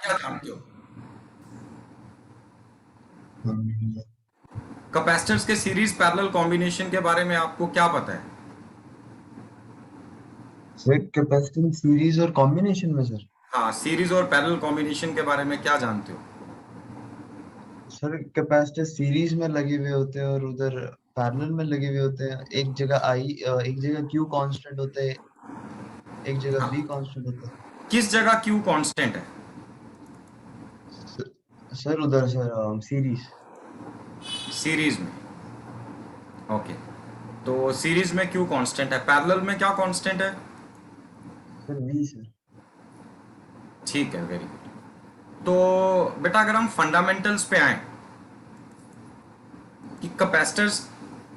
क्या जानते हो? हम्म, कैपेसिटर्स के सीरीज पैरेलल कॉम्बिनेशन के बारे में आपको क्या पता है? सर कैपेसिटेंस सीरीज और कॉम्बिनेशन में सर। हाँ, सीरीज और पैरेलल कॉम्बिनेशन के बारे में क्या जानते हो? सर कैपेसिटर सीरीज में लगे हुए होते हैं और उधर पैरेलल में लगे हुए होते हैं। एक जगह एक जगह क्यू कांस्टेंट होता है, एक जगह बी कांस्टेंट होता है। किस जगह क्यू कांस्टेंट है? सर उधर सर सीरीज। सीरीज में। ओके, तो सीरीज में क्यू कांस्टेंट है, पैरेलल में क्या कांस्टेंट है? Sir V sir. ठीक है, वेरी गुड। तो बेटा अगर हम फंडामेंटल्स पे आए कि कैपेसिटर्स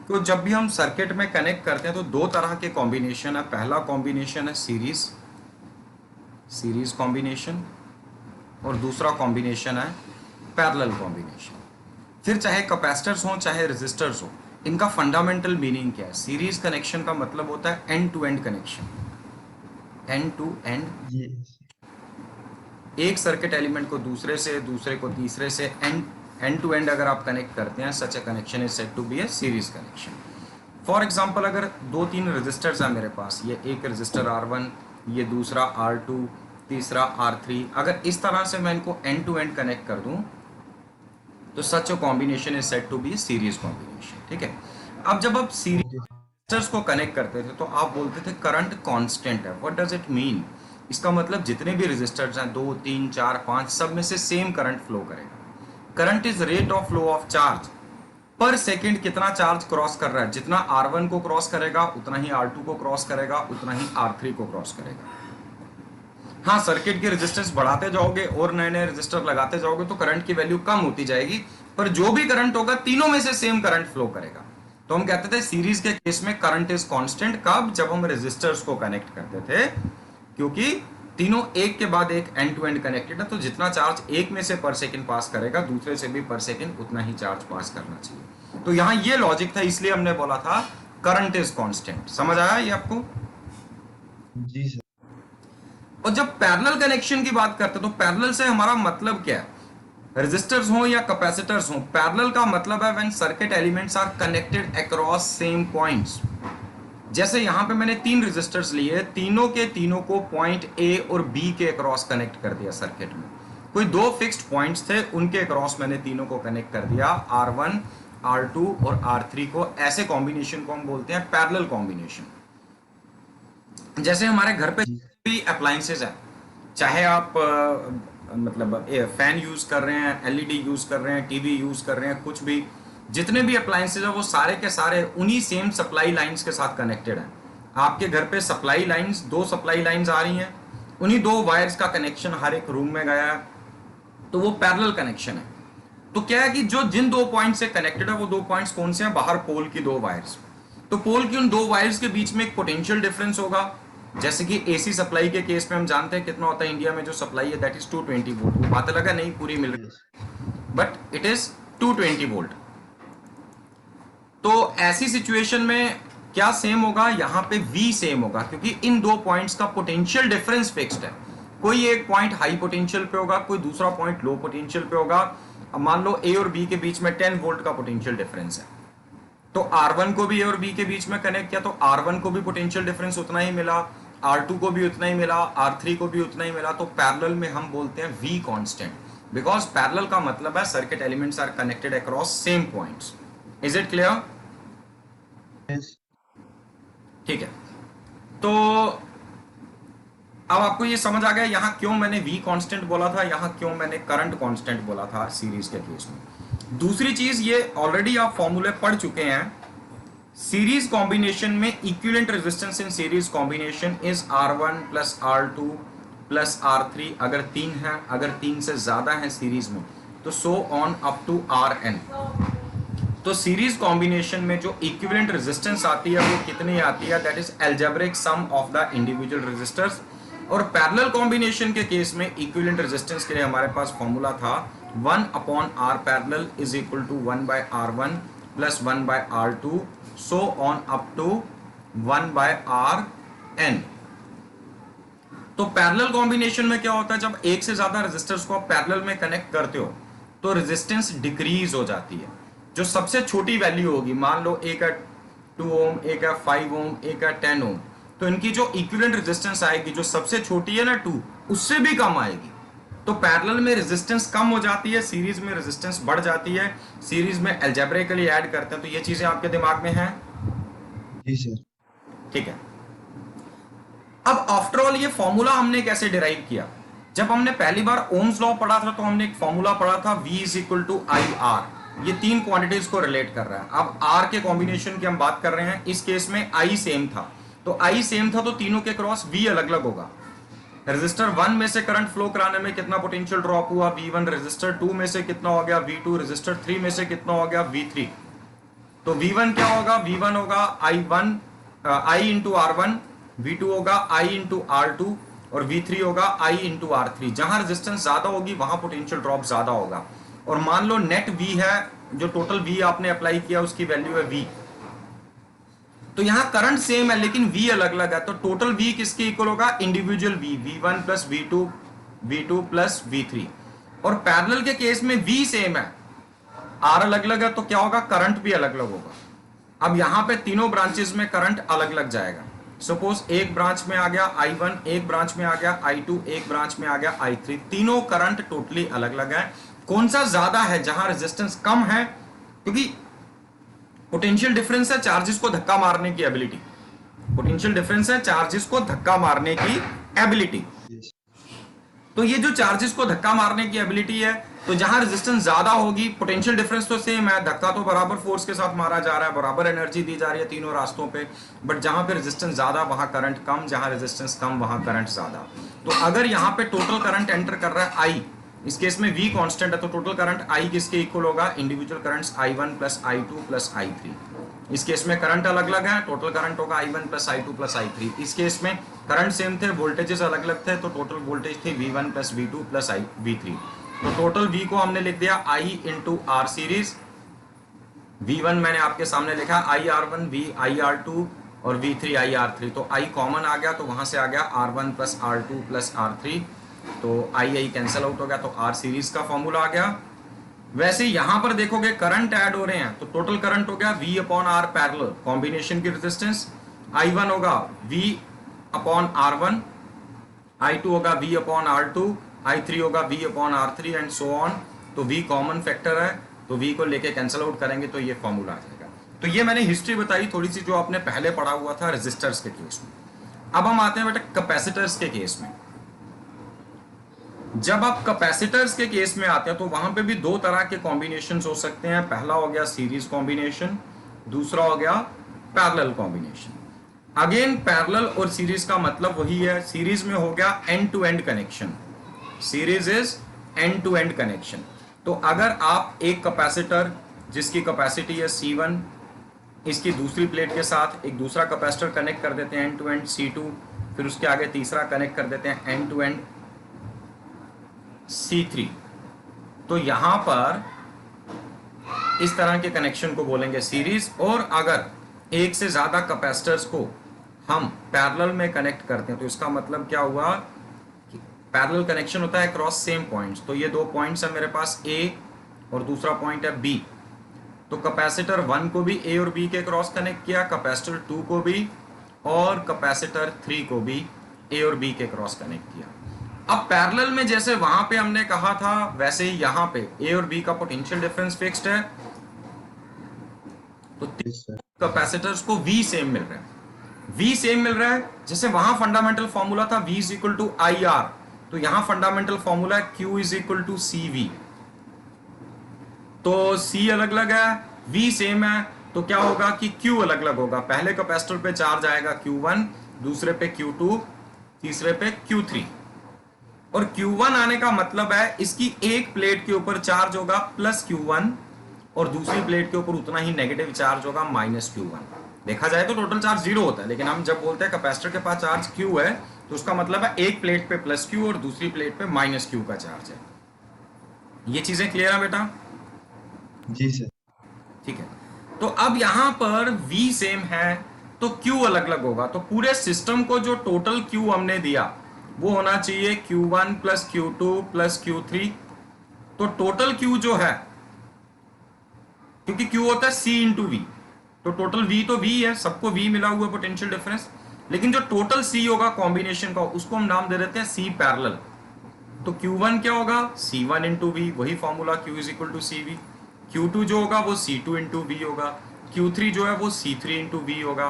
को जब भी हम सर्किट में कनेक्ट करते हैं तो दो तरह के कॉम्बिनेशन है। पहला कॉम्बिनेशन है सीरीज सीरीज कॉम्बिनेशन, और दूसरा कॉम्बिनेशन है पैरेलल कॉम्बिनेशन। फिर चाहे कैपेसिटर्स हो चाहे रेजिस्टर्स हो, इनका फंडामेंटल मीनिंग क्या है? सीरीज कनेक्शन का मतलब होता है end to end connection. End to end, ये एक सर्किट एलिमेंट को दूसरे से, दूसरे को तीसरे से, एंड टू एंड अगर आप कनेक्ट करते हैं, such a connection is said to be a series connection. For example, अगर दो तीन रजिस्टर्स हैं मेरे पास, ये एक रजिस्टर R1, ये दूसरा R2, तीसरा R3, अगर इस तरह से मैं इनको एंड टू एंड कनेक्ट कर दूं तो such a combination is said to be series combination. ठीक है। अब जब आप सीरीज ओके। रजिस्टर्स को कनेक्ट करते थे तो आप बोलते थे करंट कांस्टेंट है। What does it mean? इसका मतलब जितने भी रजिस्टर्स हैं, 2 3 4 5, सब में से सेम करंट फ्लो करेगा। Current is rate of flow of charge पर सेकंड। कितना चार्ज क्रॉस कर रहा है? जितना R1 को क्रॉस करेगा उतना ही R2 को क्रॉस करेगा, उतना ही R3 को क्रॉस करेगा। हाँ, सर्किट के रेजिस्टेंस बढ़ाते जाओगे और नए नए रेजिस्टर लगाते जाओगे तो करंट की वैल्यू कम होती जाएगी, पर जो भी करंट होगा तीनों में से सेम करंट फ्लो करेगा। तो हम कहते थे सीरीज के केस में करंट इज कांस्टेंट। कब? जब हम रेजिस्टर्स को कनेक्ट करते थे, क्योंकि तीनों एक के बाद एक एंड टू एंड कनेक्टेड है। तो जितना चार्ज एक में से पर सेकंड पास करेगा, दूसरे से भी पर सेकंड उतना ही चार्ज पास करना चाहिए। तो यहां ये लॉजिक था, इसलिए हमने बोला था करंट इज कांस्टेंट। समझ आया ये आपको? जी सर। और जब पैरेलल कनेक्शन की बात करते हैं तो पैरेलल से हमारा मतलब क्या है? रेजिस्टर्स हो या कैपेसिटर्स हो, पैरेलल का मतलब है when circuit elements are connected across same points. जैसे यहां पे मैंने तीन रेजिस्टर्स लिए, तीनों के तीनों को पॉइंट ए और बी के अक्रॉस कनेक्ट कर दिया सर्किट में। कोई दो फिक्स्ड पॉइंट्स थे, उनके अक्रॉस मैंने तीनों को कनेक्ट कर दिया, R1, R2 और R3 को। ऐसे कॉम्बिनेशन को हम बोलते हैं पैरेलल कॉम्बिनेशन। जैसे हमारे घर पे जी भी अप्लायंसेज है, चाहे आप मतलब फैन यूज कर रहे हैं, एलईडी यूज कर रहे हैं, टीवी यूज कर रहे हैं, कुछ भी, जितने भी अप्लायंसेज है वो सारे के सारे उन्हीं सेम सप्लाई लाइंस के साथ कनेक्टेड हैं। आपके घर पे सप्लाई लाइंस, दो सप्लाई लाइंस आ रही हैं, उन्हीं दो वायर्स का कनेक्शन हर एक रूम में गया है, तो वो पैरेलल कनेक्शन है। तो क्या है कि जो जिन दो पॉइंट से कनेक्टेड है वो दो पॉइंट्स कौन से हैं? बाहर पोल की दो वायर्स। तो पोल की उन दो वायर्स के बीच में एक पोटेंशियल डिफरेंस होगा। जैसे कि एसी सप्लाई के केस में हम जानते हैं कितना होता है इंडिया में जो सप्लाई है, दैट इज 220 वोल्ट। वो बातें लगा नहीं पूरी मिल यस। रही, बट इट इज 220 वोल्ट। तो ऐसी सिचुएशन में क्या सेम होगा? यहां पे V सेम होगा, क्योंकि इन दो पॉइंट्स का पोटेंशियल डिफरेंस फिक्स्ड है। कोई एक पॉइंट हाई पोटेंशियल पे होगा, कोई दूसरा पॉइंट लो पोटेंशियल पे होगा। अब मान लो A और B के बीच में 10 वोल्ट का पोटेंशियल डिफरेंस है, तो R1 को भी A और B के बीच में कनेक्ट किया तो R1 को भी पोटेंशियल डिफरेंस उतना ही मिला, R2 को भी उतना ही मिला, R3 को भी उतना ही मिला। तो पैरेलल में हम बोलते हैं V कांस्टेंट, बिकॉज पैरेलल का मतलब है circuit elements are connected across same points. Is it clear? Yes. ठीक है। तो अब आपको ये समझ आ गया यहां क्यों मैंने V कांस्टेंट बोला था, यहां क्यों मैंने करंट कांस्टेंट बोला था सीरीज के केस में। दूसरी चीज, ये ऑलरेडी आप फॉर्मूले पढ़ चुके हैं। सीरीज कॉम्बिनेशन में equivalent resistance in series combination is R1 plus R2 plus R3। अगर तीन है, अगर तीन से ज्यादा है सीरीज में, तो so on up to Rn। तो सीरीज कॉम्बिनेशन में जो इक्विवेलेंट रेजिस्टेंस आती है वो कितनी आती है? That is algebraic sum of the individual resistors. और पैरेलल कॉम्बिनेशन के केस में इक्विवेलेंट रेजिस्टेंस के लिए हमारे पास फॉर्मूला था 1 upon R parallel is equal to 1 by R1 plus 1 by R2 so on up to 1 by Rn। तो parallel combination में क्या होता है, जब एक से ज्यादा रेजिस्टर्स को आप पैरेलल में कनेक्ट करते हो तो रेजिस्टेंस डिक्रीज हो जाती है। जो सबसे छोटी वैल्यू होगी, मान लो एक है 2 ओम, एक है 5 ओम, एक है 10 ओम, तो इनकी जो इक्विवेलेंट रेजिस्टेंस आएगी, जो सबसे छोटी है ना 2, उससे भी कम आएगी। तो पैरेलल में रेजिस्टेंस कम हो जाती है, सीरीज में रेजिस्टेंस बढ़ जाती है। सीरीज में अलजेब्रिकली ऐड करते हैं, तो ये चीजें आपके दिमाग में हैं? जी सर। ठीक है। अब आफ्टर ऑल ये फॉर्मूला हमने कैसे डिराइव किया? जब हमने पहली बार ओम्स लॉ पढ़ा था तो हमने एक फॉर्मूला पढ़ा था, V is equal to I R. ये तीन क्वांटिटीज को रिलेट कर रहा है। अब R के कॉम्बिनेशन की हम बात कर रहे हैं, इस केस में I सेम था, तो I सेम था तो तीनों के क्रॉस V अलग अलग होगा। रेजिस्टर 1 में से करंट फ्लो कराने में कितना पोटेंशियल ड्रॉप हुआ, V1। रेजिस्टर 2 में से कितना हो गया, V2। रेजिस्टर 3 में से कितना हो गया, V3। तो V1 क्या होगा, V1 होगा I1 I into R1, V2 होगा I इंटू R2 और V3 होगा I इंटू R3। जहां रेजिस्टेंस ज्यादा होगी वहां पोटेंशियल ड्रॉप ज्यादा होगा। और मान लो नेट V है, जो टोटल V आपने अप्लाई किया उसकी वैल्यू है V, तो यहां करंट सेम है लेकिन V अलग अलग है, तो टोटल V किसके इक्वल होगा, individual V, V1 plus V2, V2 plus V3। और पैरेलल के केस में V सेम है, R अलग अलग है, तो क्या होगा, करंट भी अलग अलग होगा। अब यहां पे तीनों ब्रांचेस में करंट अलग अलग जाएगा। सपोज एक ब्रांच में आ गया I1, एक ब्रांच में आ गया I2, एक ब्रांच में आ गया I3। तीनों करंट टोटली अलग अलग है। कौन सा ज्यादा है, जहां रेजिस्टेंस कम है, क्योंकि पोटेंशियल डिफरेंस है चार्जेस को धक्का मारने की एबिलिटी। पोटेंशियल डिफरेंस है चार्जेस को धक्का मारने की एबिलिटी। तो ये जो चार्जेस को धक्का मारने की एबिलिटी है, तो जहां रेजिस्टेंस ज्यादा होगी, पोटेंशियल डिफरेंस तो सेम है, धक्का तो बराबर फोर्स के साथ मारा जा रहा है, बराबर एनर्जी दी जा रही है तीनों रास्तों पे, बट जहां पे रेजिस्टेंस ज्यादा वहां करंट कम, जहां रेजिस्टेंस कम वहां करंट ज्यादा। तो अगर यहाँ पे टोटल करंट एंटर कर रहा है I, इस केस में V कांस्टेंट है, तो टोटल करंट I किसके इक्वल होगा, individual currents I1 plus I2 plus I3। इस केस में करंट अलग अलग है, टोटल करंट होगा I1 plus I2 plus I3। इस केस में करंट सेम थे, वोल्टेजेस अलग अलग थे, तो टोटल वोल्टेज थे V1 plus V2 plus V3। तो टोटल V को हमने लिख दिया I into R series. V1 मैंने आपके सामने लिखा IR1, V IR2 और V3 IR3। तो I कॉमन आ गया, तो वहां से आ गया R1 plus R2 plus R3, तो I कैंसिल आउट हो गया, तो R सीरीज का फॉर्मूला आ गया। वैसे यहां पर देखोगे करंट ऐड हो रहे हैं, तो टोटल करंट हो गया V upon R parallel, combination की रेजिस्टेंस। I1 होगा V अपॉन R1, I2 होगा V अपॉन R2, I3 होगा V upon R3 and so on. तो V कॉमन फैक्टर है, तो V को लेके कैंसिल आउट करेंगे तो ये फॉर्मूला आ जाएगा। तो ये मैंने हिस्ट्री बताई थोड़ी सी जो आपने पहले पढ़ा हुआ था रेजिस्टर्स के केस में। अब हम आते हैं बेटा कैपेसिटर्स के केस में। जब आप कैपेसिटर्स के केस में आते हैं तो वहां पे भी दो तरह के कॉम्बिनेशंस हो सकते हैं। पहला हो गया सीरीज कॉम्बिनेशन, दूसरा हो गया पैरेलल कॉम्बिनेशन। अगेन पैरेलल और सीरीज का मतलब वही है। सीरीज में हो गया end to end connection, series is end to end connection. तो अगर आप एक कैपेसिटर जिसकी कैपेसिटी है C1, इसकी दूसरी प्लेट के साथ एक दूसरा कैपेसिटर कनेक्ट कर देते हैं एंड टू एंड C2, फिर उसके आगे तीसरा कनेक्ट कर देते हैं एंड टू एंड C3, तो यहां पर इस तरह के कनेक्शन को बोलेंगे सीरीज। और अगर एक से ज्यादा कैपेसिटर्स को हम पैरेलल में कनेक्ट करते हैं तो इसका मतलब क्या हुआ कि पैरेलल कनेक्शन होता है क्रॉस सेम पॉइंट्स। तो ये दो पॉइंट्स है मेरे पास A और दूसरा पॉइंट है B, तो कैपेसिटर 1 को भी A और B के क्रॉस कनेक्ट किया, कैपेसिटर 2 को भी, और कैपेसिटर 3 को भी A और B के क्रॉस कनेक्ट किया। अब पैरेलल में जैसे वहां पे हमने कहा था वैसे ही यहां पे A और B का पोटेंशियल डिफरेंस फिक्स्ड है, तो कैपेसिटर्स को V सेम मिल रहा है। V सेम मिल रहा है, जैसे वहां फंडामेंटल फॉर्मूला था V is equal to IR, तो यहां फंडामेंटल फॉर्मूला है Q is equal to CV। तो C अलग अलग है, V सेम है, तो क्या होगा कि Q अलग अलग होगा। पहले कैपेसिटर पे चार्ज आएगा Q1, दूसरे पे Q2, तीसरे पे Q3। और Q1 आने का मतलब है इसकी एक प्लेट के ऊपर चार्ज होगा प्लस Q1 और दूसरी प्लेट के ऊपर उतना ही नेगेटिव चार्ज होगा माइनस Q1। देखा जाए तो टोटल चार्ज जीरो होता है, लेकिन हम जब बोलते हैं कैपेसिटर के पास चार्ज Q है तो उसका मतलब है एक प्लेट पे प्लस Q और दूसरी प्लेट पे माइनस Q का चार्ज है। ये चीजें क्लियर है बेटा? जी सर। ठीक है। तो अब यहां पर V सेम है तो Q अलग अलग होगा, तो पूरे सिस्टम को जो टोटल Q हमने दिया वो होना चाहिए Q1 plus Q2 plus Q3। तो टोटल Q जो है, क्योंकि Q होता है C इंटू वी, तो टोटल V तो V है, सबको V मिला हुआ पोटेंशियल डिफरेंस, लेकिन जो टोटल C होगा कॉम्बिनेशन का उसको हम नाम दे देते हैं C पैरेलल। तो Q1 क्या होगा, C1 इंटू वी, वही formula Q is equal to CV। Q2 जो होगा वो C2 इंटू वी होगा, Q3 जो है वो C3 इंटू वी होगा।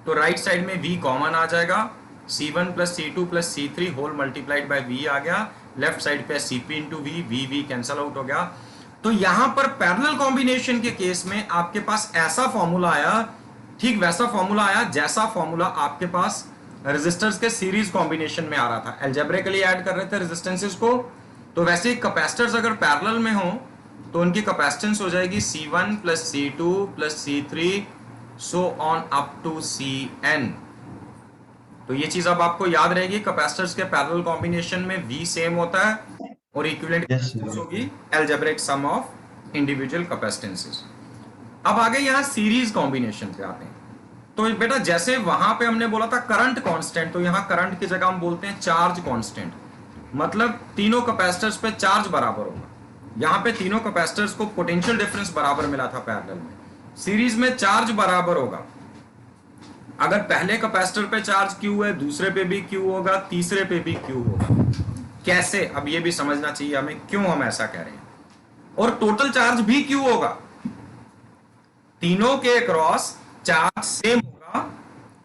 तो राइट साइड में V कॉमन आ जाएगा, C1 plus C2 plus C3 whole multiplied by V आ गया, लेफ्ट साइड पे CP into V, V cancel out हो गया। तो यहां पर पैरेलल कॉम्बिनेशन के केस में आपके पास ऐसा फॉर्मूला आया, ठीक वैसा फॉर्मूला आया जैसा फॉर्मूला आपके पास रेजिस्टर्स के सीरीज कॉम्बिनेशन में आ रहा था। एल्जेब्रिकली ऐड कर रहे थे रेजिस्टेंसेस को, तो वैसे कैपेसिटर्स अगर पैरेलल में हो तो उनकी कैपेसिटेंस हो जाएगी C1 plus C2 plus C3 so on up to Cn। तो ये चीज अब आपको याद रहेगी, कैपेसिटर्स के पैरेलल कॉम्बिनेशन में V सेम होता है और इक्विवेलेंट Yes, कैपेसिटेंस sir. होगी अलजेब्रिक सम ऑफ इंडिविजुअल कैपेसिटेंसेस। अब आगे यहां सीरीज कॉम्बिनेशन पे आते हैं। तो बेटा जैसे वहां पे हमने बोला था करंट कांस्टेंट, तो यहां करंट की जगह हम बोलते हैं चार्ज कांस्टेंट। मतलब तीनों कैपेसिटर्स पे चार्ज बराबर होगा। यहां पे तीनों कैपेसिटर्स को पोटेंशियल डिफरेंस बराबर मिला था पैरेलल में, सीरीज में चार्ज बराबर होगा। अगर पहले कैपेसिटर पे चार्ज Q है, दूसरे पे भी Q होगा, तीसरे पे भी Q होगा। कैसे, अब ये भी समझना चाहिए हमें क्यों हम ऐसा कह रहे हैं। और टोटल चार्ज भी Q होगा, तीनों के अक्रॉस चार्ज सेम होगा,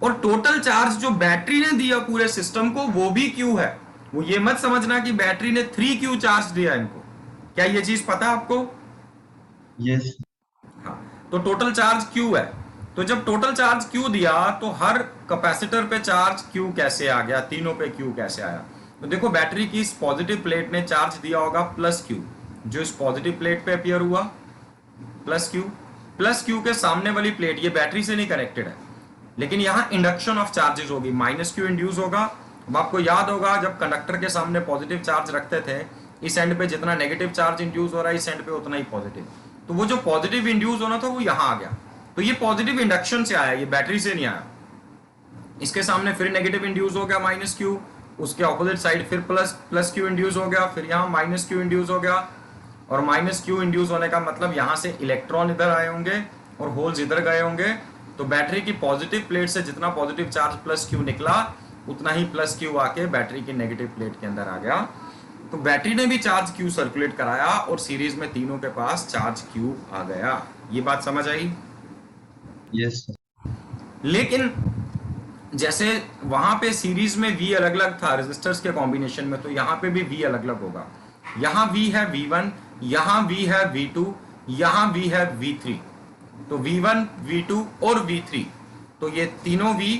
और टोटल चार्ज जो बैटरी ने दिया पूरे सिस्टम को वो भी Q है। वो ये मत समझना कि बैटरी ने 3Q चार्ज दिया इनको, क्या ये चीज पता है आपको? Yes. हाँ, तो टोटल चार्ज Q है। तो जब टोटल चार्ज Q दिया तो हर कैपेसिटर पे चार्ज Q कैसे आ गया, तीनों पे Q कैसे आया? तो देखो बैटरी की इस पॉजिटिव प्लेट ने चार्ज दिया होगा प्लस Q, जो इस पॉजिटिव प्लेट पे अपीयर हुआ प्लस Q के सामने वाली प्लेट ये बैटरी से नहीं कनेक्टेड है, लेकिन यहाँ इंडक्शन ऑफ चार्जेस होगी, माइनस Q इंड्यूस होगा। अब आपको याद होगा जब कंडक्टर के सामने पॉजिटिव चार्ज रखते थे, इस एंड पे जितना नेगेटिव चार्ज इंड्यूस हो रहा है इस एंड पे उतना ही पॉजिटिव, तो वो जो पॉजिटिव इंड्यूस होना था वो यहाँ आ गया। तो ये पॉजिटिव इंडक्शन से आया, ये बैटरी से नहीं आया। इसके सामने फिर नेगेटिव इंड्यूस हो गया माइनस Q, उसके ऑपोजिट साइड फिर प्लस Q इंड्यूस हो गया, फिर यहाँ माइनस Q इंड्यूस हो गया। और माइनस Q इंड्यूस होने का मतलब यहाँ से इलेक्ट्रॉन इधर आए होंगे और होल्स इधर गए होंगे। तो बैटरी की पॉजिटिव प्लेट से जितना पॉजिटिव चार्ज प्लस Q निकला उतना ही प्लस Q आके बैटरी की नेगेटिव प्लेट के अंदर आ गया। तो बैटरी ने भी चार्ज Q सर्कुलेट कराया और सीरीज में तीनों के पास चार्ज Q आ गया। ये बात समझ आई? Yes, sir. लेकिन जैसे वहां पे सीरीज में V अलग अलग था रेजिस्टर्स के कॉम्बिनेशन में, तो यहाँ पे भी V अलग अलग होगा। यहाँ V है V1, यहाँ V है V2, यहाँ V है V3। तो V1, V2 और V3, तो ये तीनों V,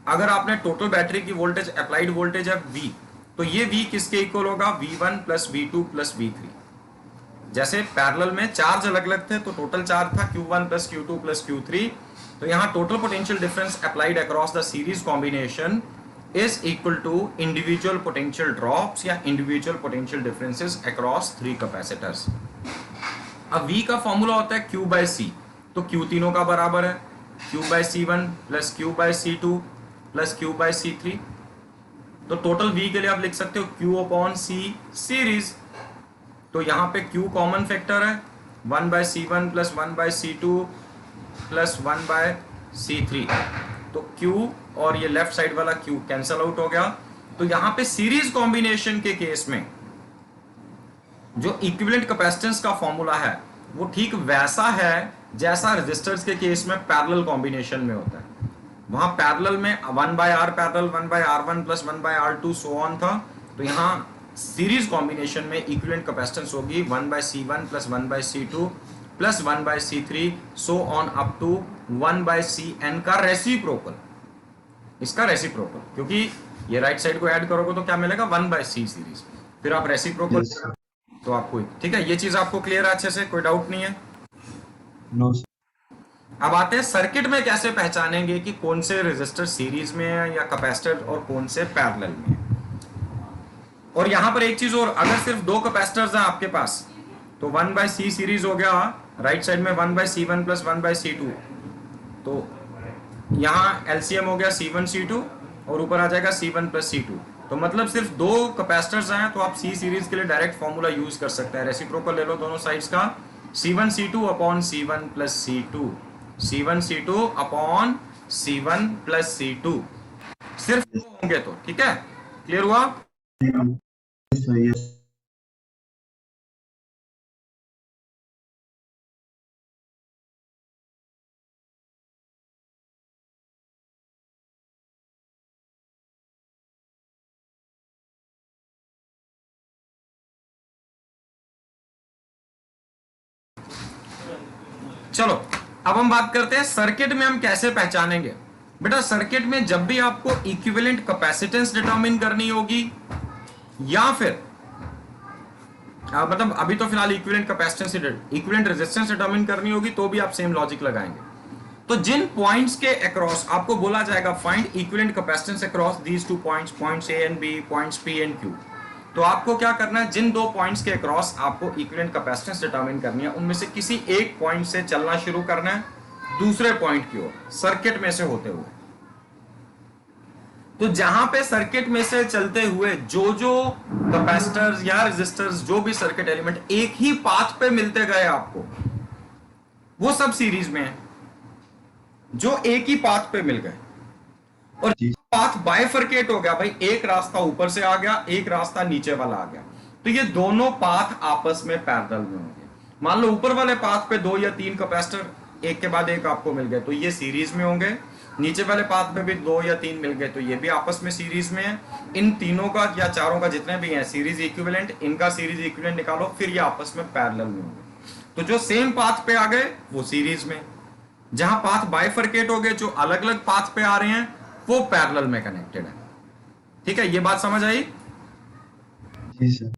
अगर आपने टोटल बैटरी की वोल्टेज अप्लाइड वोल्टेज है V, तो ये V किसके इक्वल होगा, V1 plus V2 plus V3। जैसे पैरेलल में चार्ज अलग अलग थे तो टोटल चार्ज था Q1 plus Q2 plus Q3, तो यहाँ total potential difference applied across the series combination is equal to individual potential drops या individual potential differences across 3 capacitors. अब V का फॉर्मूला होता है Q बाय C, तो Q तीनों का बराबर है, Q by C1 plus Q by C2 plus Q by C3। तो टोटल V के लिए आप लिख सकते हो Q अपॉन C सीरीज। तो यहाँ पे Q कॉमन फैक्टर है, 1 by C1 plus 1 by C2 plus 1 by C3। तो Q और ये लेफ्ट साइड वाला Q कैंसल आउट हो गया। तो यहाँ पे सीरीज कॉम्बिनेशन के केस में जो इक्विवेलेंट कैपेसिटेंस का फॉर्मूला है वो ठीक वैसा है जैसा रेजिस्टर्स के केस में पैरेलल कॉम्बिनेशन में होता है। वहां पैरेलल में 1 by R parallel 1 by R1 plus 1 by R2 so on था, तो यहाँ सीरीज कॉम्बिनेशन में इक्विवेलेंट कैपेसिटेंस होगी 1 by C1 plus 1 by C2 plus 1 by C3 so on up to 1 by Cn का रेसिप्रोकल। इसका रेसिप्रोकल, क्योंकि ये राइट साइड को ऐड करोगे तो क्या मिलेगा, 1 बाय C सीरीज, फिर आप रेसिप्रोकल Yes, sir. तो आपको ठीक है। ये चीज आपको क्लियर है अच्छे से, कोई डाउट नहीं है? No, sir. अब आते हैं सर्किट में कैसे पहचानेंगे कि कौन से रेजिस्टर सीरीज में है या कैपेसिटर और कौन से पैरेलल में है। और यहां पर एक चीज और, अगर सिर्फ 2 कैपेसिटर्स हैं आपके पास तो 1 बाय C सीरीज हो गया, राइट साइड में 1 by C1 plus 1 by C2, तो यहाँ LCM हो गया C1 C2 और ऊपर आ जाएगा C1 प्लस C2। तो मतलब सिर्फ दो कैपेसिटर्स हैं, तो आप सी सीरीज के लिए डायरेक्ट फॉर्मूला यूज कर सकते हैं। रेसिप्रोकल ले लो दोनों साइड्स का, C1 C2 upon C1 plus C2, C1 C2 upon C1 plus C2, सिर्फ दो होंगे तो ठीक है। क्लियर हुआ? सही है। चलो अब हम बात करते हैं सर्किट में हम कैसे पहचानेंगे। बेटा सर्किट में जब भी आपको इक्विवेलेंट कैपेसिटेंस डिटरमिन करनी होगी या फिर मतलब अभी तो फिलहाल equivalent capacitance equivalent resistance determine करनी होगी, तो भी आप सेम लॉजिक लगाएंगे। तो जिन पॉइंट्स के अक्रॉस आपको बोला जाएगा find equivalent capacitance across these two points, points A and B, points P and Q, तो आपको क्या करना है, जिन दो पॉइंट्स के अक्रॉस आपको इक्विवेलेंट कैपेसिटेंस डिटरमिन करनी है, उनमें से किसी एक पॉइंट से चलना शुरू करना है दूसरे पॉइंट की ओर सर्किट में से होते हुए। तो जहां पे सर्किट में से चलते हुए जो कैपेसिटर्स या रेजिस्टर्स, जो भी सर्किट एलिमेंट एक ही पाथ पे मिलते गए आपको, वो सब सीरीज में है, जो एक ही पाथ पे मिल गए। और पाथ बाइफरकेट हो गया भाई, एक रास्ता ऊपर से आ गया, एक रास्ता नीचे वाला आ गया, तो ये दोनों पाथ आपस में पैरेलल में होंगे। मान लो ऊपर वाले पाथ पे 2 या 3 कैपेसिटर एक के बाद एक आपको मिल गए, तो ये सीरीज में होंगे। नीचे वाले पाथ पे भी 2 या 3 मिल गए, तो ये भी आपस में सीरीज में है। इन तीनों का या चारों का जितने भी हैं सीरीज इक्विवेलेंट, इनका सीरीज इक्विवेलेंट निकालो, फिर ये आपस में पैरेलल में होंगे। तो जो सेम पाथ पे आ गए वो सीरीज में, जहां पाथ बाइफरकेट हो गए, जो अलग अलग पाथ पे आ रहे हैं, वो पैरेलल में कनेक्टेड है। ठीक है, ये बात समझ आई? जी सर।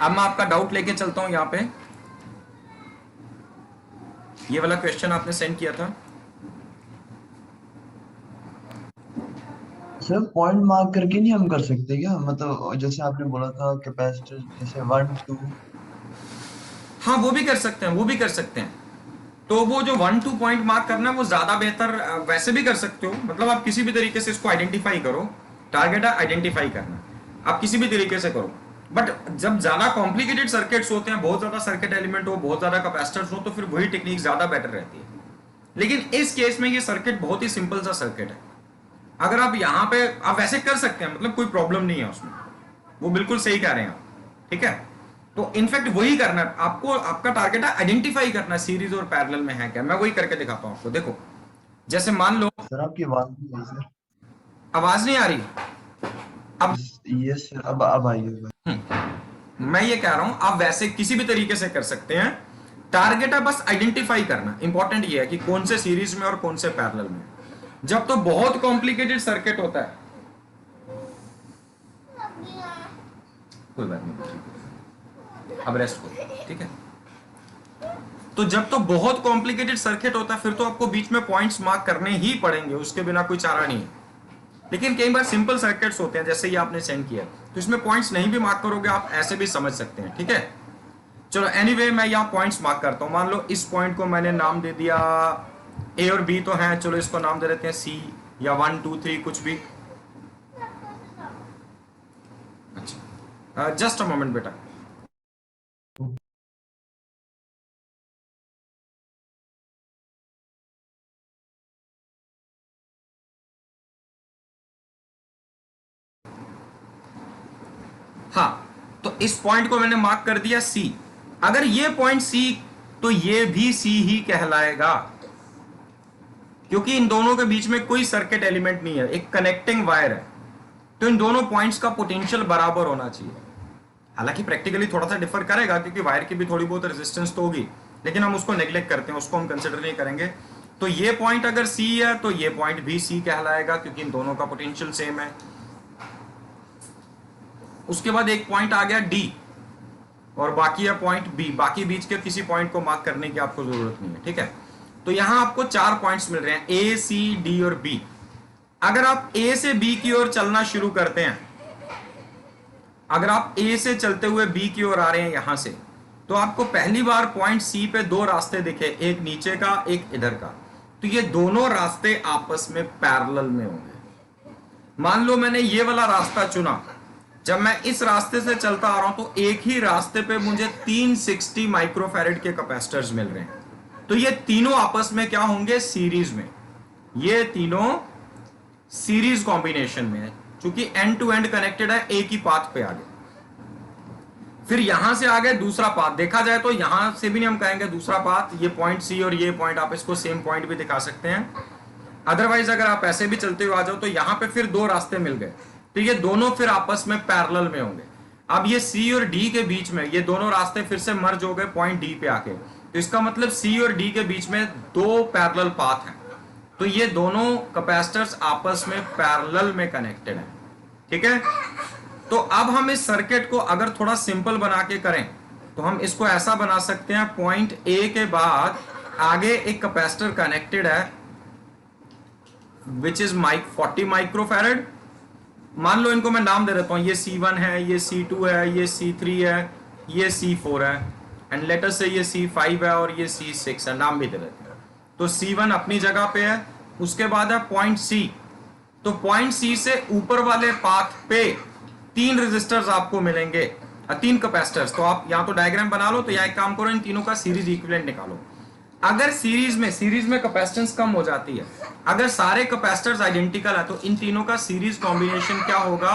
अब मैं आपका डाउट लेके चलता हूं यहां पे। ये वाला क्वेश्चन आपने सेंड किया था सर, पॉइंट मार्क करके नहीं हम कर सकते क्या? मतलब जैसे आपने बोला था कैपेसिटर जैसे 1 2। हाँ वो भी कर सकते हैं, वो भी कर सकते हैं। तो वो जो 1 2 पॉइंट मार्क करना है वो ज्यादा बेहतर, वैसे भी कर सकते हो। मतलब आप किसी भी तरीके से इसको आइडेंटिफाई करो, टारगेट है आइडेंटिफाई करना, आप किसी भी तरीके से करो। बट जब ज्यादा कॉम्प्लिकेटेड सर्किट्स होते हैं, बहुत ज्यादा सर्किट एलिमेंट हो, बहुत ज्यादा कैपेसिटर्स हो, तो फिर वही टेक्निक ज्यादा बेटर रहती है। लेकिन इस केस में ये सर्किट बहुत ही सिंपल सा सर्किट है। अगर आप यहाँ पे आप वैसे कर सकते हैं, मतलब कोई प्रॉब्लम नहीं है उसमें, वो बिल्कुल सही कह रहे हैं आप। ठीक है, तो इनफैक्ट वही करना है आपको, आपका टारगेट है आइडेंटिफाई करना सीरीज और पैरेलल में है क्या। मैं वही करके दिखाता हूं आपको। देखो जैसे मान लो, सर आपकी आवाज नहीं आई सर। आवाज नहीं आ रही अब। यस सर, अब आई है। मैं ये कह रहा हूं आप वैसे किसी भी तरीके से कर सकते हैं, टारगेट है बस आइडेंटिफाई करना। इंपॉर्टेंट ये है कि कौन से सीरीज में और कौन से पैरेलल में। जब तो बहुत कॉम्प्लिकेटेड सर्किट होता है, कोई बात नहीं, अब रेस्ट करो, ठीक है। तो जब तो बहुत कॉम्प्लिकेटेड सर्किट होता है, फिर तो आपको बीच में पॉइंट्स मार्क करने ही पड़ेंगे, उसके बिना कोई चारा नहीं है। लेकिन कई बार सिंपल सर्किट्स होते हैं, जैसे ये आपने सेंड किया, तो इसमें पॉइंट्स नहीं भी मार्क करोगे, आप ऐसे भी समझ सकते हैं। ठीक है, चलो एनीवे मैं यहाँ पॉइंट्स मार्क करता हूँ। मान लो इस पॉइंट को मैंने नाम दे दिया, ए और बी तो हैं, चलो इसको नाम दे देते हैं सी या 1 2 3 कुछ भी। अच्छा जस्ट अ मोमेंट बेटा। हाँ, तो इस पॉइंट को मैंने मार्क कर दिया सी। अगर ये पॉइंट सी, तो ये भी सी ही कहलाएगा, क्योंकि इन दोनों के बीच में कोई सर्किट एलिमेंट नहीं है, एक कनेक्टिंग वायर है। तो इन दोनों पॉइंट्स का पोटेंशियल बराबर होना चाहिए। हालांकि प्रैक्टिकली थोड़ा सा डिफर करेगा, क्योंकि वायर की भी थोड़ी बहुत रेजिस्टेंस तो होगी, लेकिन हम उसको नेग्लेक्ट करते हैं, उसको हम कंसिडर नहीं करेंगे। तो ये पॉइंट अगर सी है, तो ये पॉइंट भी सी कहलाएगा, क्योंकि इन दोनों का पोटेंशियल सेम है। उसके बाद एक पॉइंट आ गया डी, और बाकी है पॉइंट बी। बाकी बीच के किसी पॉइंट को मार्क करने की आपको जरूरत नहीं है। ठीक है, तो यहां आपको 4 पॉइंट्स मिल रहे हैं, ए सी डी और बी। अगर आप ए से बी की ओर चलना शुरू करते हैं, अगर आप ए से चलते हुए बी की ओर आ रहे हैं यहां से, तो आपको पहली बार पॉइंट सी पे 2 रास्ते दिखे, एक नीचे का एक इधर का। तो ये दोनों रास्ते आपस में पैरेलल में होंगे। मान लो मैंने ये वाला रास्ता चुना, जब मैं इस रास्ते से चलता आ रहा हूं तो एक ही रास्ते पे मुझे 360 माइक्रोफैरेड के कैपेसिटर्स मिल रहे हैं। तो ये तीनों आपस में क्या होंगे, सीरीज में। ये तीनों सीरीज कॉम्बिनेशन में है, क्योंकि एंड टू एंड कनेक्टेड है एक ही पाथ पे आगे। फिर यहां से आगे दूसरा पाथ देखा जाए तो यहां से भी नहीं हम कहेंगे दूसरा पाथ, ये पॉइंट सी और ये पॉइंट, आप इसको सेम पॉइंट भी दिखा सकते हैं। अदरवाइज अगर आप ऐसे भी चलते हुए आ जाओ तो यहां पे फिर दो रास्ते मिल गए, तो ये दोनों फिर आपस में पैरेलल में होंगे। अब ये सी और डी के बीच में ये दोनों रास्ते फिर से मर्ज हो गए पॉइंट डी पे आके, तो इसका मतलब सी और डी के बीच में दो पैरेलल पाथ हैं, तो ये दोनों कैपेसिटर्स आपस में पैरेलल में कनेक्टेड हैं। ठीक है, तो अब हम इस सर्किट को अगर थोड़ा सिंपल बना के करें तो हम इसको ऐसा बना सकते हैं, पॉइंट ए के बाद आगे एक कैपेसिटर कनेक्टेड है विच इज 40 माइक्रोफैरेड। मान लो इनको मैं नाम दे देता हूं, ये C1 है, ये C2 है, ये C3 है, ये C4 है, एंड लेटर से ये C5 है और ये C6 है, नाम भी दे देते हैं। तो C1 अपनी जगह पे है, उसके बाद है पॉइंट C। तो पॉइंट C से ऊपर वाले पाथ पे तीन रेजिस्टर्स आपको मिलेंगे, तीन कैपेसिटर्स। तो आप यहां तो डायग्राम बना लो, तो यहां एक काम करो, इन तीनों का सीरीज इक्विवेलेंट निकालो। अगर सीरीज में कैपेसिटेंस कम हो जाती है, अगर सारे कैपेसिटर्स आइडेंटिकल है, तो इन तीनों का सीरीज कॉम्बिनेशन क्या होगा,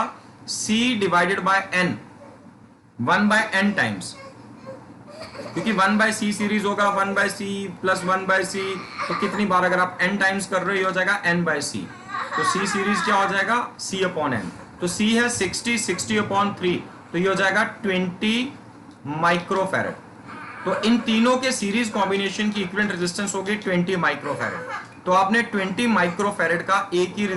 C divided by n, 1/n times, क्योंकि 1/C सीरीज होगा 1/C प्लस 1/C, तो कितनी बार अगर आप n टाइम्स कर रहे हो जाएगा n/C, तो C सीरीज क्या हो जाएगा, C अपॉन n। तो C है 60 अपॉन 3, तो ये हो जाएगा 20 माइक्रोफैरेड। तो इन तीनों के सीरीज कॉम्बिनेशन की इक्विवेलेंट रेजिस्टेंस होगी 20 माइक्रोफैरेड। तो आपने 20 माइक्रोफैरेड का एक ही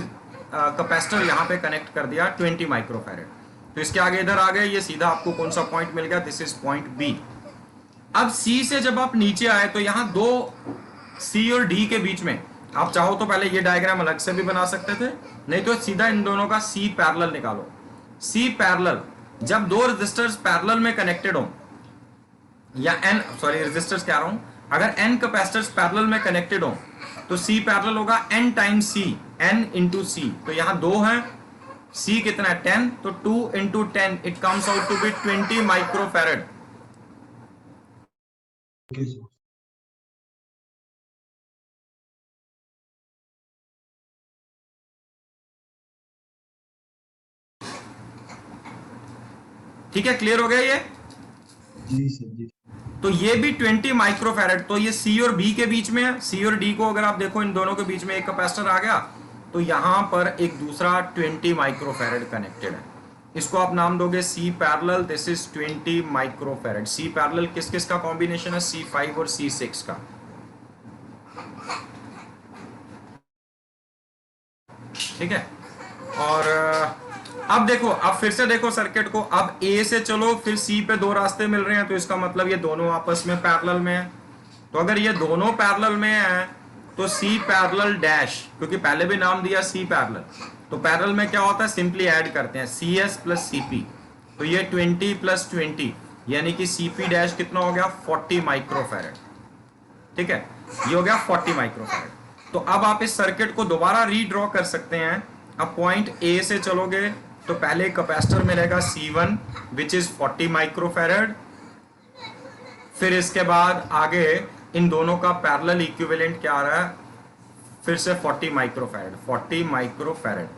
कैपेसिटर यहां पे कनेक्ट कर दिया 20 माइक्रोफैरेड। तो इसके आगे इधर आ गए, ये सीधा आपको कौन सा पॉइंट मिल गया, दिस इज पॉइंट बी। अब C से जब आप नीचे आए तो यहां दो C और D के बीच में, आप चाहो तो पहले ये डायग्राम अलग से भी बना सकते थे, नहीं तो सीधा इन दोनों का C पैरेलल निकालो। C पैरेलल, जब दो रेजिस्टर्स पैरेलल में कनेक्टेड हो, या रेजिस्टर्स कह रहा हूं, अगर n कैपेसिटर्स पैरेलल में कनेक्टेड हो तो C पैरेलल होगा n times C, n into C। तो यहां दो हैं, C कितना है 10, तो 2 into 10 it comes out to be 20 microfarad. ठीक है, क्लियर हो गया ये? जी सर जी। तो ये भी 20 माइक्रोफैरेड, तो ये C और B के बीच में है। C और D को अगर आप देखो, इन दोनों के बीच में एक कैपेसिटर आ गया, तो यहां पर एक दूसरा 20 माइक्रोफैरेड कनेक्टेड है। इसको आप नाम दोगे C parallel, this is 20 microfarad. C parallel किस किस का कॉम्बिनेशन है, C5 और C6 का। ठीक है, और अब देखो, अब फिर से देखो सर्किट को, अब A से चलो, फिर C पे दो रास्ते मिल रहे हैं, तो इसका मतलब ये दोनों आपस में पैरेलल में है। तो अगर ये दोनों पैरेलल में है तो C पैरेलल डैश, क्योंकि पहले भी नाम दिया C पैरेलल, तो पैरेलल में क्या होता है, सिंपली ऐड करते हैं CS प्लस CP। तो ये 20 प्लस 20 यानी कि CP डैश कितना हो गया, 40 माइक्रोफैरेड। ठीक है, ये हो गया 40 माइक्रोफैरेड। तो अब आप इस सर्किट को दोबारा रीड्रॉ कर सकते हैं। अब पॉइंट A से चलोगे तो पहले कैपेसिटर मिलेगा C1 विच इज 40 माइक्रोफैरेड, फिर इसके बाद आगे इन दोनों का पैरेलल इक्विवेलेंट क्या आ रहा है, फिर से 40 माइक्रोफैरेड, 40 माइक्रोफैरेड,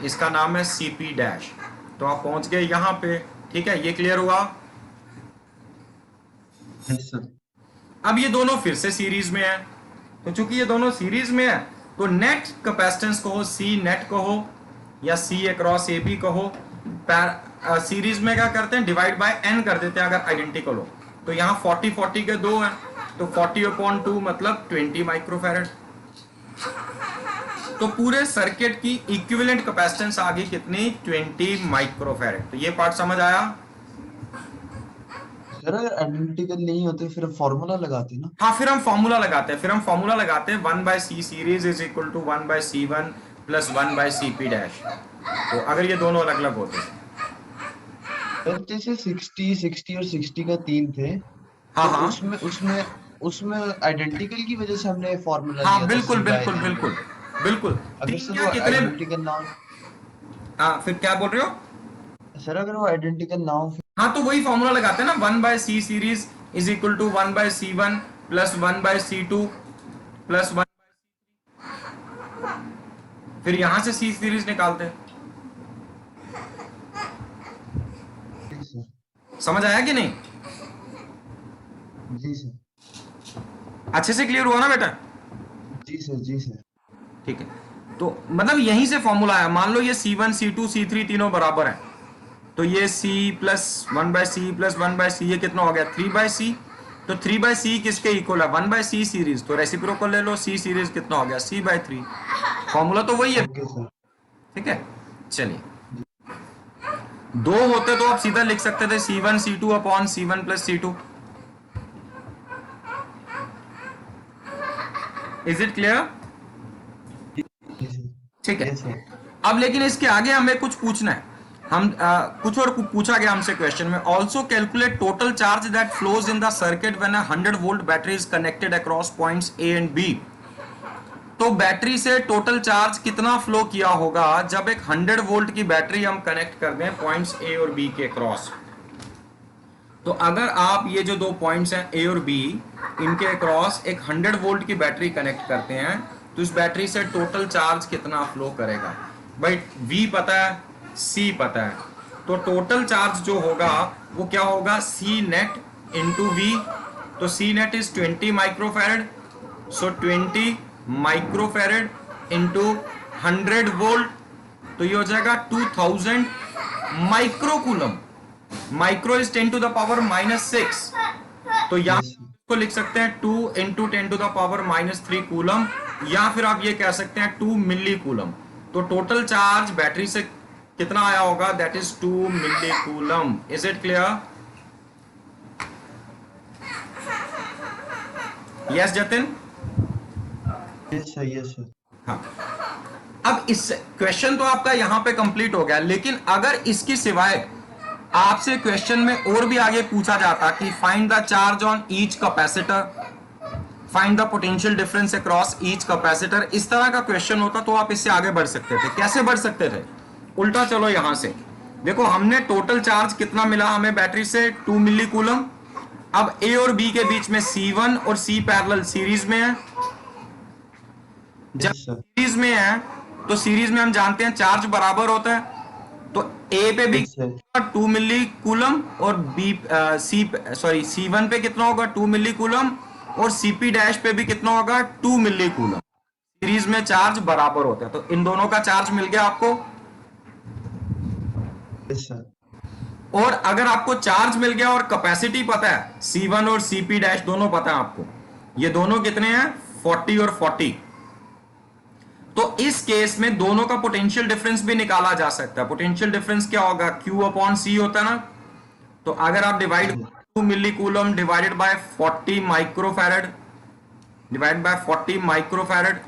इसका नाम है CP डैश। तो आप पहुंच गए यहां पे। ठीक है, ये क्लियर हुआ? Yes sir. अब ये दोनों फिर से सीरीज में है, तो चूंकि ये दोनों सीरीज में है तो नेट कैपेसिटेंस कहो, C नेट कहो या C अक्रॉस AB कहो, सीरीज में क्या करते हैं, डिवाइड बाय n कर देते हैं अगर आइडेंटिकल हो। तो यहाँ 40 40 के दो हैं, तो 40/2 मतलब 20 माइक्रोफैरेड। तो पूरे सर्किट की इक्विवेलेंट कैपेसिटेंस आ गई कितनी, 20 माइक्रोफैरेड। तो ये पार्ट समझ आया? सर अगर आइडेंटिकल नहीं होते फिर फॉर्मूला लगाते ना। हाँ, फिर हम फॉर्मूला लगाते हैं, 1/C series is equal to 1/C1 plus 1/CP dash. तो अगर ये दोनों अलग अलग होते, सर जैसे 60 और 60 का 3 थे, हाँ तो हाँ उसमें उसमें उसमें आइडेंटिकल की वजह से हमने फॉर्मूला हाँ, लिया था बिल्कुल C बाय बिल्कुल N। बिल्कुल बिल्कुल। अगर तीन सर क्या वो कितने, आइडेंटिकल ना हो। हाँ फिर क्या बोल रहे हो? सर अगर वो आइडेंटिकल ना हो हाँ तो वही फॉर्मूला लगाते हैं ना, 1/c series is equal to 1/c1 plus 1/c2 plus 1, फिर यहां से c सीरीज निकालते हैं। फिर सर। समझ आया कि नहीं? जी सर। अच्छे से क्लियर हुआ ना बेटा? जी सर। जी सर। ठीक है, तो मतलब यहीं से फॉर्मूला आया। मान लो ये c1 c2 c3 तीनों बराबर है, तो ये c plus 1/c plus 1/c, ये कितना हो गया 3/c। तो 3/c किसके इक्वल है? 1/c सीरीज, तो रेसिप्रोकल ले लो, c सीरीज कितना हो गया c/3। फॉर्मूला तो वही है। Okay sir. ठीक है, चलिए जी। दो होते तो आप सीधा लिख सकते थे c1 c2 upon c1 plus c2। Is it clear? जी सर। ठीक है, यस सर। अब लेकिन इसके आगे हमें कुछ पूछना है। हम कुछ और पूछा गया हमसे क्वेश्चन में, also calculate total charge that flows in the circuit when a 100 volt battery is connected across points A and B. तो बैटरी से टोटल चार्ज कितना फ्लो किया होगा जब एक 100 वोल्ट की बैटरी हम कनेक्ट कर दें पॉइंट्स ए और बी के क्रॉस। तो अगर आप ये जो दो पॉइंट्स हैं ए और बी, इनके क्रॉस एक 100 वोल्ट की बैटरी कनेक्ट करते हैं, तो इस बैटरी से टोटल चार्ज कितना फ्लो करेगा? भाई V पता है, C पता है, तो टोटल चार्ज जो होगा वो क्या होगा? C net into V। तो C net is 20 microfarad, so 20 microfarad into 100 volt, तो ये हो जाएगा 2000 microcoulomb. Micro is 10 to the power -6, तो यहां यस सर। को लिख सकते हैं 2 into 10 to the power -3 coulomb, या फिर आप ये कह सकते हैं 2 मिली कूलम। तो टोटल चार्ज बैटरी से कितना आया होगा? That is 2 milli coulomb. Is it clear? Yes Jatin? Yes sir. Yes sir. हाँ, अब इस क्वेश्चन तो आपका यहां पे कंप्लीट हो गया, लेकिन अगर इसके सिवाय आपसे क्वेश्चन में और भी आगे पूछा जाता कि find the charge on each capacitor, find the potential difference across each capacitor, इस तरह का क्वेश्चन होता तो आप इससे आगे बढ़ सकते थे। कैसे बढ़ सकते थे? उल्टा चलो यहां से देखो, हमने टोटल चार्ज कितना मिला हमें बैटरी से? 2 मिली कूलम। अब ए और बी के बीच में C1 और C पैरेलल सीरीज में है। जब यस सर। सीरीज में है तो सीरीज में हम जानते हैं चार्ज बराबर होता है, तो ए पे भी यस सर। 2 मिली कूलम और बी सी सॉरी C1 पे कितना होगा? 2 मिली कूलम, और CP डैश पे भी कितना होगा? 2 मिली कूलम। सीरीज में चार्ज बराबर होता है, तो इन दोनों का चार्ज मिल गया आपको। Yes sir. और अगर आपको चार्ज मिल गया और कैपेसिटी पता है, C1 और CP डैश दोनों पता है आपको, ये दोनों कितने हैं? 40 और 40। तो इस केस में दोनों का पोटेंशियल डिफरेंस भी निकाला जा सकता है। पोटेंशियल डिफरेंस क्या होगा? Q अपॉन C होता है ना। तो अगर आप divide 2 milli coulomb divided by 40 microfarad, divide by 40 microfarad,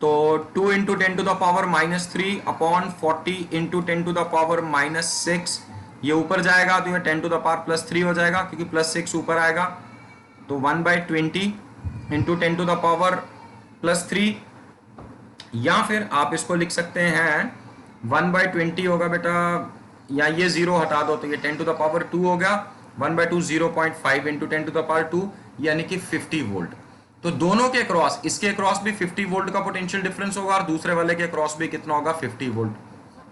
तो 2 into 10 to the power -3 upon 40 into 10 to the power -6, ये ऊपर जाएगा तो ये 10 टू द पावर +3 हो जाएगा, क्योंकि +6 ऊपर आएगा। तो 1/20 इंटू 10 टू द पावर +3, या फिर आप इसको लिख सकते हैं 1/20 होगा बेटा, या ये 0 हटा दो तो ये 10 टू द पावर 2 हो गया। 1/2 0.5 इंटू 10 टू द पावर 2, यानी कि 50 वोल्ट। तो दोनों के क्रॉस, इसके क्रॉस भी 50 वोल्ट का पोटेंशियल डिफरेंस होगा, और दूसरे वाले के क्रॉस भी कितना होगा? 50 वोल्ट,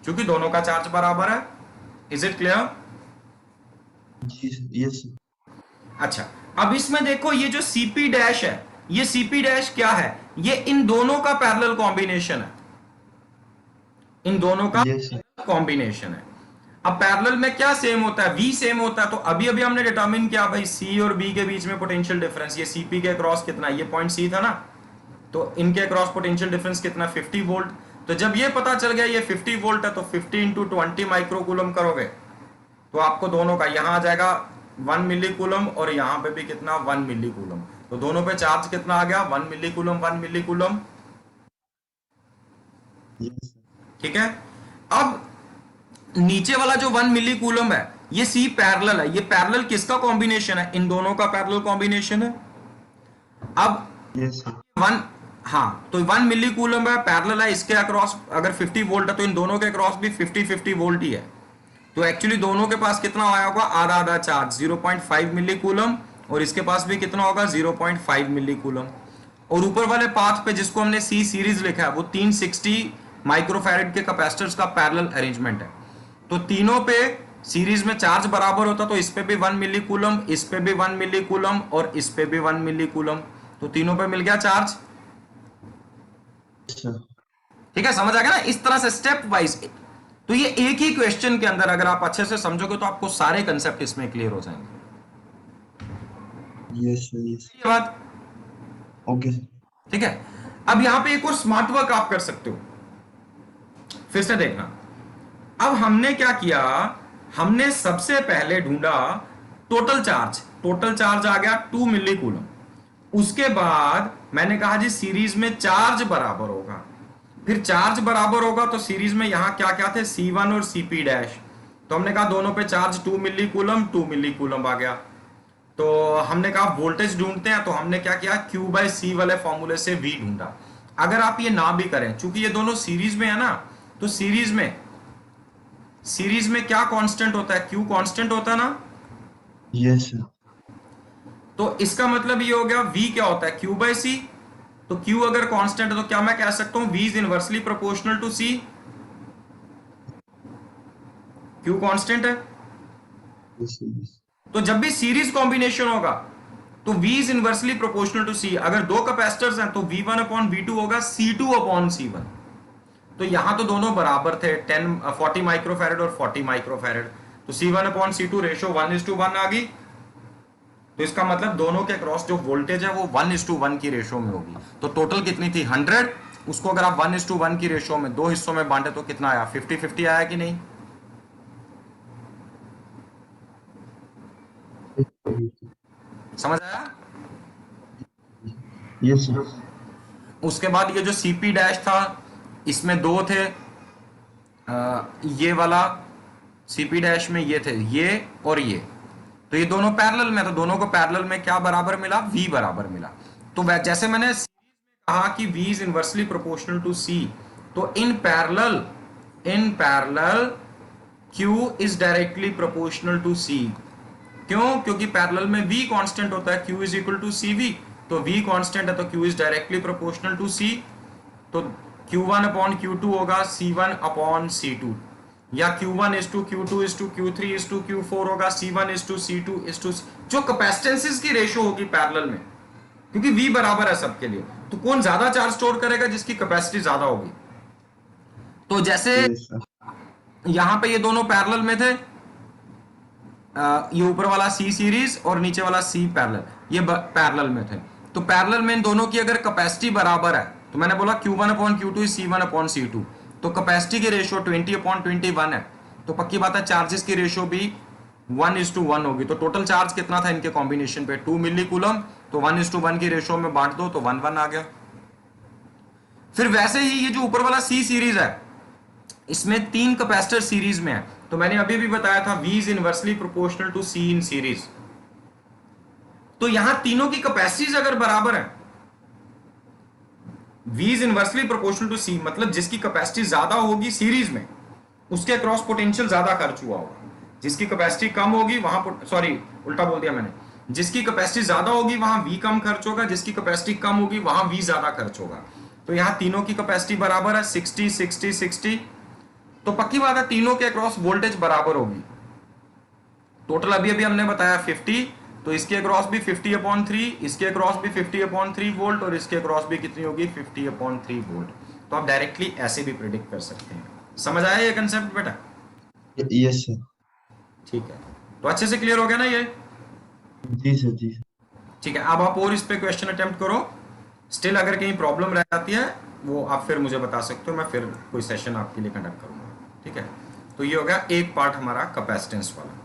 क्योंकि दोनों का चार्ज बराबर है। Is it clear? जी सर। Yes sir. अच्छा, अब इसमें देखो ये जो CP डैश है, ये CP डैश क्या है? ये इन दोनों का पैरेलल कॉम्बिनेशन है, इन दोनों का यस सर। कॉम्बिनेशन है। अब पैरेलल में क्या सेम होता है? V सेम होता है। तो अभी अभी हमने डिटरमिन किया भाई C और B के बीच में पोटेंशियल डिफरेंस, ये CP के क्रॉस कितना है? ये पॉइंट C था ना, तो इनके क्रॉस पोटेंशियल डिफरेंस कितना? 50 वोल्ट। तो जब ये पता चल गया ये 50 वोल्ट है, तो 50 इंटू 20 माइक्रोकूलम करोगे तो आपको दोनों का यहां आ जाएगा 1 मिली कूलम, और यहां पे भी कितना? 1 मिली कूलम। तो दोनों पे चार्ज कितना आ गया? 1 मिली कूलम 1 मिली कूलम। Yes sir. ठीक है, अब नीचे वाला जो 1 मिली कूलम है, ये C पैरेलल है। ये पैरेलल किसका कॉम्बिनेशन है? इन दोनों का पैरेलल कॉम्बिनेशन है। अब यस सर। वन हाँ, तो 1 मिली कूलम है, पैरेलल है, इसके अक्रॉस अगर 50 वोल्ट है तो इन दोनों के अक्रॉस भी 50-50 वोल्ट ही है। तो एक्चुअली दोनों के पास कितना आया होगा, आधा आधा चार्ज 0.5 मिली कूलम, और इसके पास भी कितना होगा 0.5 मिली कूलम। और ऊपर वाले पाथ पे जिसको हमने सी सीरीज लिखा है वो 360 माइक्रोफैरेड के कैपेसिटर्स का पैरेलल अरेंजमेंट है। तो तीनों पे सीरीज में चार्ज बराबर होता, तो इस पे भी 1 मिली कूलम, इस पे भी 1 मिली कूलम, और इस पे भी 1 मिली कूलम, तो तीनों पे मिल गया चार्ज। सर। ठीक है, समझ आ गया ना, इस तरह से स्टेप वाइज। तो ये एक ही क्वेश्चन के अंदर अगर आप अच्छे से समझोगे तो आपको सारे कंसेप्ट इसमें क्लियर हो जाएंगे। Yes sir, yes. ये बात ओके सर। ठीक है। अब यहां पे एक और स्मार्ट वर्क आप कर सकते हो, फिर से देखना। अब हमने क्या किया, हमने सबसे पहले ढूंढा टोटल चार्ज। टोटल चार्ज आ गया 2 मिली कूलम। उसके बाद मैंने कहा जी सीरीज में चार्ज बराबर होगा। फिर चार्ज बराबर होगा तो सीरीज में यहां क्या क्या थे, C1 और Cp डैश। तो हमने कहा दोनों पे charge 2 milli coulomb, 2 milli coulomb आ गया। तो हमने कहा वोल्टेज ढूंढते हैं, तो हमने क्या किया, Q/C वाले फॉर्मूले से V ढूंढा। अगर आप ये ना भी करें, चूंकि ये दोनों सीरीज में है ना, तो सीरीज में क्या कांस्टेंट होता है, Q कांस्टेंट होता है ना। Yes sir. तो इसका मतलब ये हो गया V क्या होता है, Q/C। तो Q अगर कांस्टेंट है तो क्या मैं कह सकता हूं V is inversely proportional to C। Q constant है। Yes sir, yes. तो जब भी सीरीज कॉम्बिनेशन होगा तो V is inversely proportional to C। अगर दो कैपेसिटर्स हैं तो V1 अपॉन V2 होगा C2 अपॉन C1। तो यहां तो दोनों बराबर थे, 40 माइक्रोफैरेड और 40 माइक्रोफैरेड। तो C1 अपॉन C2 रेशो 1:1 आ गई। तो इसका मतलब दोनों के क्रॉस जो वोल्टेज है वो 1:1 की रेशो में होगी। तो टोटल कितनी थी 100, उसको अगर आप 1:1 की रेशो में दो हिस्सों में बांटे तो कितना आया, 50-50 आया कि नहीं। समझ आया। Yes sir. उसके बाद ये जो Cp डैश था इसमें दो थे, ये वाला Cp डैश में ये थे, ये और ये। तो ये दोनों पैरेलल में, तो दोनों को पैरेलल में क्या बराबर मिला, V बराबर मिला। तो जैसे मैंने कहा कि V is inversely proportional to C, तो in parallel Q is directly proportional to C। क्यों, क्योंकि पैरेलल में V कांस्टेंट होता है, Q is equal to CV। तो V कांस्टेंट है तो Q is directly proportional to C। तो Q1 अपॉन Q2 होगा C1 अपॉन C2, या Q1 is to Q2 is to Q3 is to Q4 होगा C1 is to C2 is to, जो कैपेसिटेंसेस की ratio होगी parallel में, क्योंकि V बराबर है सबके लिए। तो कौन ज्यादा चार्ज स्टोर करेगा, जिसकी कैपेसिटी ज्यादा होगी। तो जैसे यस सर। यहां पे ये दोनों पैरेलल में थे, ये ऊपर वाला C सीरीज और नीचे वाला C पैरेलल, ये पैरेलल में थे। तो पैरेलल में इन दोनों की अगर कैपेसिटी बराबर है, तो मैंने बोला Q1 upon Q2 C1 upon C2, तो कैपेसिटी की रेशियो 20 अपॉन 21 है। तो पक्की बात है चार्जेस की रेशियो भी 1:1 होगी। तो टोटल चार्ज कितना था इनके कॉम्बिनेशन पे, 2 मिली कूलम। तो 1:1 की रेशियो में बांट दो तो 1:1 आ गया। फिर वैसे ही ये जो ऊपर वाला C सीरीज है, इसमें 3 कैपेसिटर सीरीज में है। तो मैंने अभी भी बताया था V is inversely proportional to C in series. तो यहां तीनों की कैपेसिटीज अगर बराबर है, V is inversely proportional to C, मतलब जिसकी कैपेसिटी ज्यादा होगी सीरीज में उसके अक्रॉस पोटेंशियल ज्यादा खर्च हुआ होगा। जिसकी कैपेसिटी कम होगी वहां, सॉरी उल्टा बोल दिया मैंने, जिसकी कैपेसिटी ज्यादा होगी वहां V कम खर्च होगा, जिसकी कैपेसिटी कम होगी वहां V ज्यादा खर्च होगा। तो यहां तीनों की कैपेसिटी बराबर है 60-60-60। तो पक्की बात है तीनों के अक्रॉस वोल्टेज बराबर होगी। टोटल अभी अभी हमने बताया 50, तो इसके अक्रॉस भी 50/3, इसके अक्रॉस भी 50/3 वोल्ट, और इसके अक्रॉस भी कितनी होगी 50/3 वोल्ट। तो आप डायरेक्टली ऐसे भी प्रिडिक्ट कर सकते हैं। समझ आया ये कंसेप्ट बेटा। Yes sir. ठीक है, तो अच्छे से क्लियर हो गया ना ये। जी सर, जी सर। ठीक है, अब आप और इस पे क्वेश्चन अटेम्प्ट करो। स्टिल अगर कहीं प्रॉब्लम रह जाती है वो आप फिर मुझे बता सकते हो, मैं फिर कोई सेशन आपके लिए कंडक्ट करूंगा। ठीक है, तो ये हो गया एक पार्ट हमारा कैपेसिटेंस वाला।